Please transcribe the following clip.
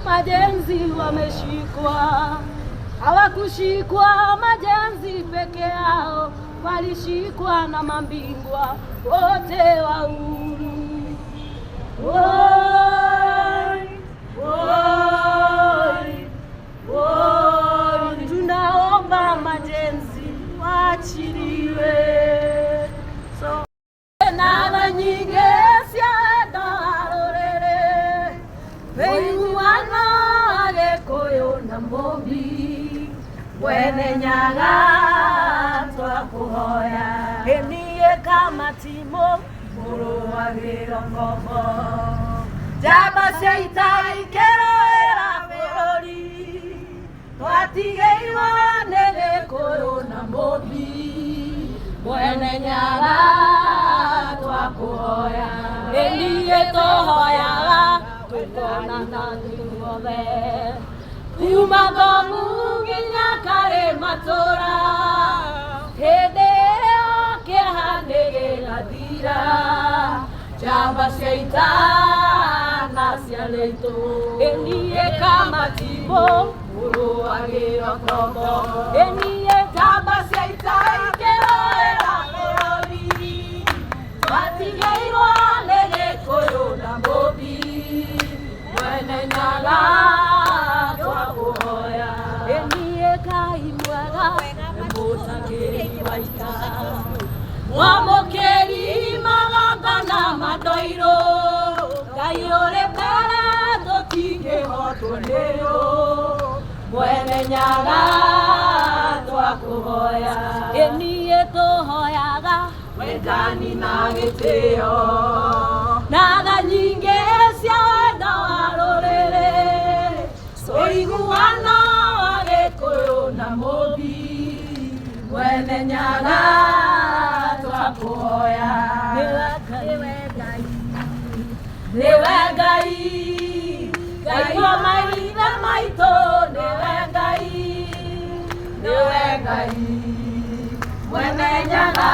majenzi wameshikwa. Hawakushikwa majenzi peke yao, walishikwa na mabingwa wote wa uhuru. Tunaomba majenzi waachiliwe. Nana nyinge siada arorere veiguana Agikuyu na Mumbi Mwene Nyaga twakuhoya enie kama timo muruagiro ngombo jaba cia ita ikeroera bũrũri twatigeirwo nĩ Gĩkũyũ na Mumbi Mwene Nyaga twakuhoya enie tũhoyaga tũkonana ithuothe kuma Ngong'u nginya Karĩ-Matũũra hĩndĩ ĩyo kĩeha nĩgĩgathira njamba cia ita na ciana itũ enie kama timo mũrũagĩra ngombo enie njamba cia ita ikĩroera bũrũri twatigeirwo nĩ Gĩkũyũ na Mumbi Mwene Nyaga twakuhoya enie Ngai mwega mũtangĩri wa ita mwamũkĩri magongona mandoirũ Ngai ũrĩ mbere tũtingĩhotwo nĩyo Mwene Nyaga twakuhoya enie tũhoyaga wendani na gĩtĩo na tha nyingĩ cia wendo wa rũrĩrĩ ũiguano wa Gĩkũyũ na Mumbi Mwene Nyaga twakuhoya nĩwe Ngai Ngai wa maithe maitũ nĩwe Ngai Mwene Nyaga